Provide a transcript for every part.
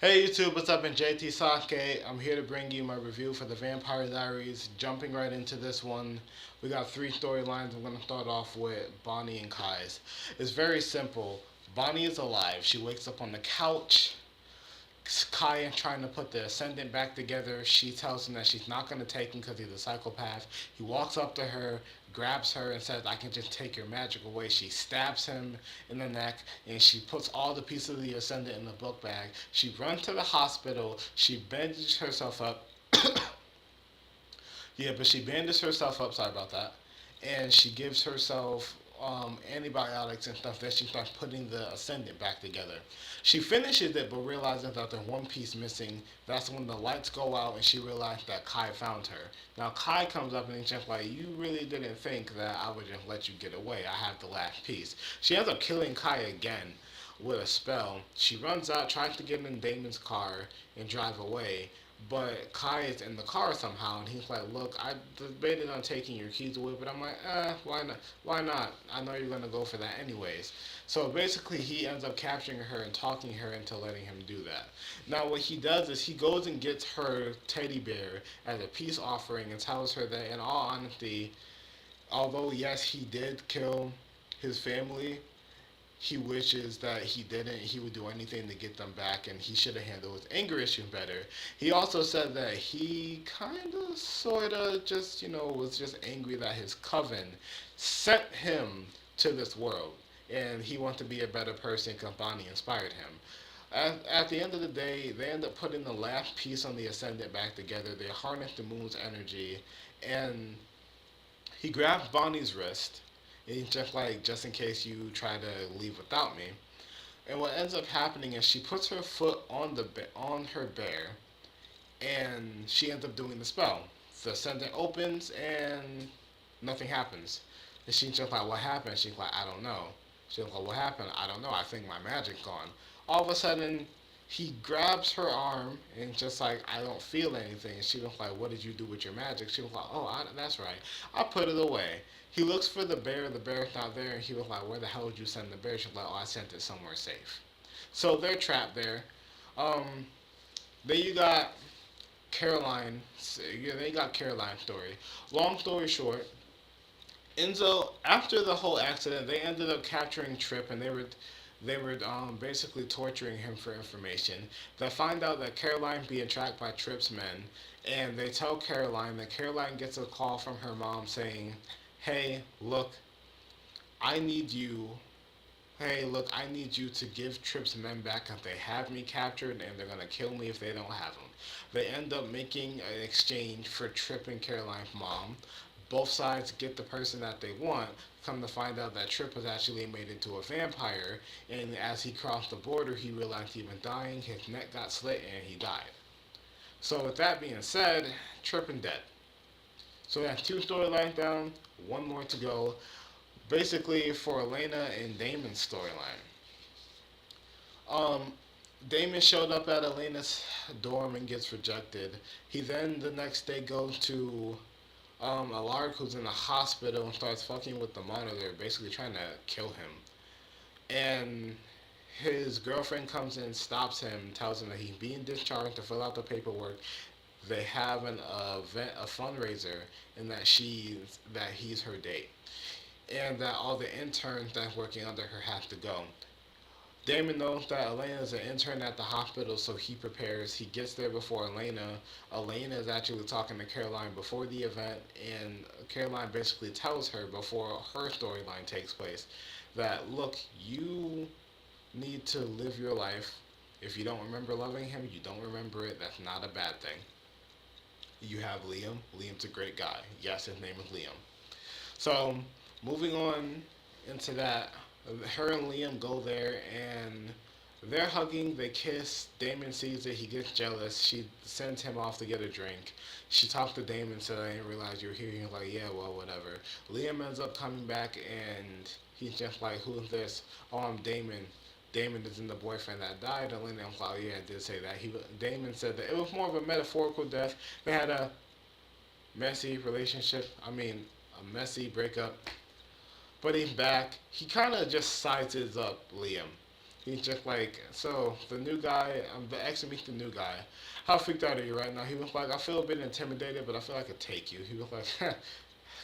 Hey YouTube, what's up? In JT Sake. I'm here to bring you my review for the Vampire Diaries. Jumping right into this one, we got three storylines. I'm going to start off with Bonnie and Kai's. It's very simple. Bonnie is alive. She wakes up on the couch. Kaya trying to put the Ascendant back together. She tells him that she's not going to take him because he's a psychopath. He walks up to her, grabs her, and says, I can just take your magic away. She stabs him in the neck, and she puts all the pieces of the Ascendant in the book bag. She runs to the hospital. She bandages herself up. Yeah, but she bandages herself up. Sorry about that. And she gives herself antibiotics and stuff. That she starts putting the Ascendant back together. She finishes it, but realizes that there's one piece missing. That's when the lights go out, and she realized that Kai found her. Now Kai comes up and he's just like, "You really didn't think that I would just let you get away? I have the last piece." She ends up killing Kai again with a spell. She runs out, tries to get in Damon's car and drive away. But Kai is in the car somehow, and he's like, "Look, I debated on taking your keys away, but I'm like, why not? Why not? I know you're gonna go for that anyways." So basically, he ends up capturing her and talking her into letting him do that. Now, what he does is he goes and gets her teddy bear as a peace offering and tells her that, in all honesty, although yes, he did kill his family, he wishes that he didn't. He would do anything to get them back, and he should have handled his anger issue better. He also said that he kind of, sort of, just, was just angry that his coven sent him to this world, and he wanted to be a better person because Bonnie inspired him. At the end of the day, they end up putting the last piece on the Ascendant back together. They harness the moon's energy, and he grabs Bonnie's wrist, and he's just like, just in case you try to leave without me. And what ends up happening is she puts her foot on her bear, and she ends up doing the spell. The ascendant opens, and nothing happens. And she's just like, "What happened?" She's like, "I don't know." She's like, "What happened?" "I don't know. I think my magic's gone." All of a sudden, he grabs her arm and just like, "I don't feel anything." And she was like, "What did you do with your magic?" She was like, "Oh, that's right. I put it away." He looks for the bear. The bear's not there. And he was like, "Where the hell did you send the bear?" She's like, "Oh, I sent it somewhere safe." So they're trapped there. Um, then you got Caroline. Yeah, they got Caroline's story. Long story short, Enzo, after the whole accident, they ended up capturing Trip, and they were basically torturing him for information. They find out that Caroline being tracked by Trip's men, and they tell Caroline that Caroline gets a call from her mom saying, "Hey, look, I need you. Hey, look, I need you to give Trip's men back because they have me captured and they're gonna kill me if they don't have them." They end up making an exchange for Trip and Caroline's mom. Both sides get the person that they want. Come to find out that Trip was actually made into a vampire, and as he crossed the border, he realized he'd been dying. His neck got slit, and he died. So, with that being said, Trip and dead. So, we have two storylines down, one more to go. Basically, for Elena and Damon's storyline. Um, Damon showed up at Elena's dorm and gets rejected. He then the next day goes to Alaric, who's in the hospital, and starts fucking with the monitor, basically trying to kill him. And his girlfriend comes in, stops him, tells him that he's being discharged to fill out the paperwork. They have an event, a fundraiser, and that he's her date, and that all the interns that's working under her have to go. Damon knows that Elena is an intern at the hospital, so he prepares. He gets there before Elena. Elena is actually talking to Caroline before the event, and Caroline basically tells her before her storyline takes place that, look, you need to live your life. If you don't remember loving him, you don't remember it. That's not a bad thing. You have Liam. Liam's a great guy. Yes, his name is Liam. So, moving on into that, her and Liam go there and they're hugging, they kiss. Damon sees it, he gets jealous. She sends him off to get a drink. She talks to Damon, said, "I didn't realize you were here." He's like, "Yeah, well, whatever." Liam ends up coming back and he's just like, "Who's this?" "Oh, I'm Damon." Damon isn't the boyfriend that died. And Lena, I'm like, "Oh, yeah, I did say that." Damon said that it was more of a metaphorical death. They had a messy relationship. I mean, a messy breakup. But he's back. He kind of just sizes up Liam. He's just like, so the new guy, the ex meets the new guy. How freaked out are you right now? He was like, I feel a bit intimidated, but I feel I could take you. He was like,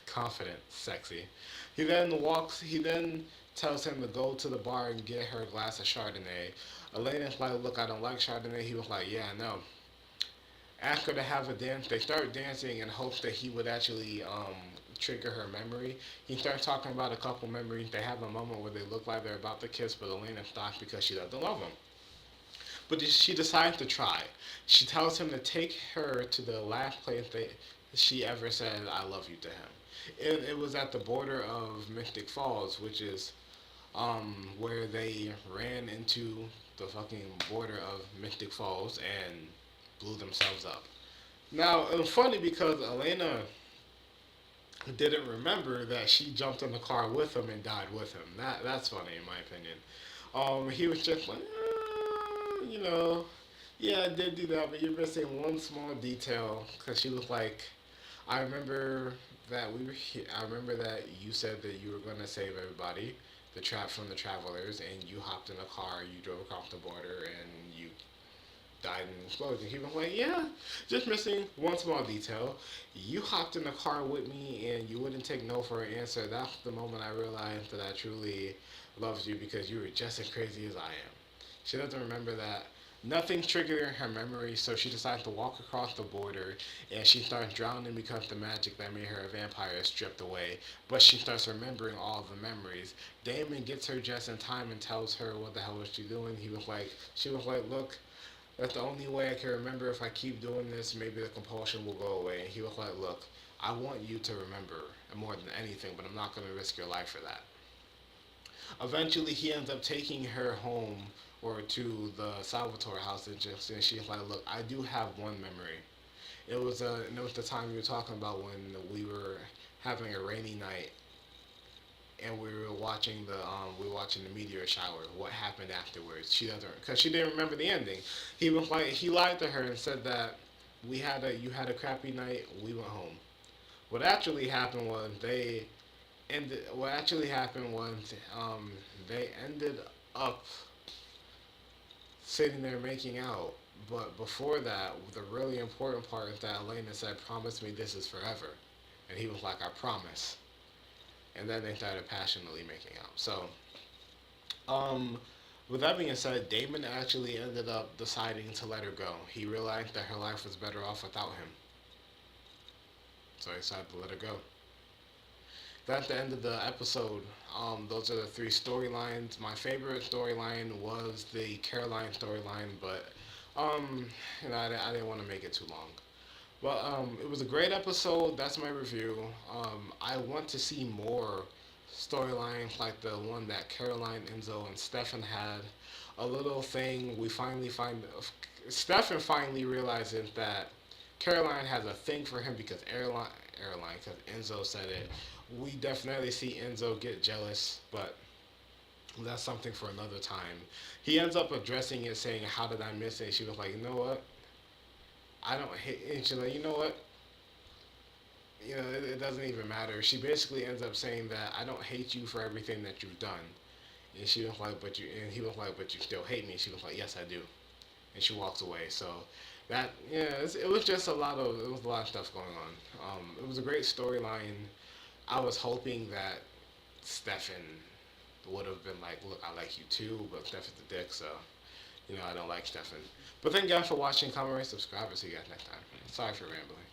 confident, sexy. He then tells him to go to the bar and get her a glass of Chardonnay. Elena's like, look, I don't like Chardonnay. He was like, yeah, no. Ask her to have a dance. They start dancing in hopes that he would actually trigger her memory. He starts talking about a couple memories. They have a moment where they look like they're about to kiss, but Elena stops because she doesn't love him. But she decides to try. She tells him to take her to the last place that she ever said "I love you" to him. It was at the border of Mystic Falls, which is where they ran into the fucking border of Mystic Falls and blew themselves up. Now it was funny because Elena didn't remember that she jumped in the car with him and died with him. That's funny in my opinion. He was just like, you know, yeah, I did do that, but you're missing one small detail because she was like, I remember that we were. I remember that you said that you were going to save everybody, the trap from the travelers, and you hopped in a car, you drove across the border, and you died in an explosion. He was like, yeah, just missing one small detail. You hopped in the car with me and you wouldn't take no for an answer. That's the moment I realized that I truly loved you because you were just as crazy as I am. She doesn't remember that. Nothing triggered her memory, so she decides to walk across the border and she starts drowning because the magic that made her a vampire is stripped away. But she starts remembering all the memories. Damon gets her just in time and tells her what the hell was she doing. She was like, look, that's the only way I can remember. If I keep doing this, maybe the compulsion will go away. And he was like, look, I want you to remember more than anything, but I'm not going to risk your life for that. Eventually, he ends up taking her home or to the Salvatore house, and she's like, look, I do have one memory. And it was the time we were talking about when we were having a rainy night and we were watching the meteor shower. What happened afterwards? She doesn't, because she didn't remember the ending. He lied to her and said that you had a crappy night. We went home. What actually happened was what actually happened was they ended up sitting there making out. But before that, the really important part is that Elena said, "Promise me this is forever," and he was like, "I promise." And then they started passionately making out. So, um, with that being said, Damon actually ended up deciding to let her go. He realized that her life was better off without him, so he decided to let her go. That's the end of the episode. Those are the three storylines. My favorite storyline was the Caroline storyline, but um, I didn't want to make it too long. But it was a great episode. That's my review. I want to see more storylines like the one that Caroline, Enzo, and Stefan had. A little thing we finally find. Stefan finally realizes that Caroline has a thing for him because because Enzo said it. We definitely see Enzo get jealous, but that's something for another time. He ends up addressing it, saying, "How did I miss it?" She was like, "You know what? I don't hate." And she's like, "You know what? It doesn't even matter." She basically ends up saying that I don't hate you for everything that you've done. And she was like, "But you," and he was like, "But you still hate me." She was like, "Yes, I do." And she walks away. So it was just it was a lot of stuff going on. It was a great storyline. I was hoping that Stefan would have been like, "Look, I like you too," but Stefan's a dick, so I don't like Stefan. But thank you guys for watching. Comment, rate, subscribe, and see you guys next time. Sorry for rambling.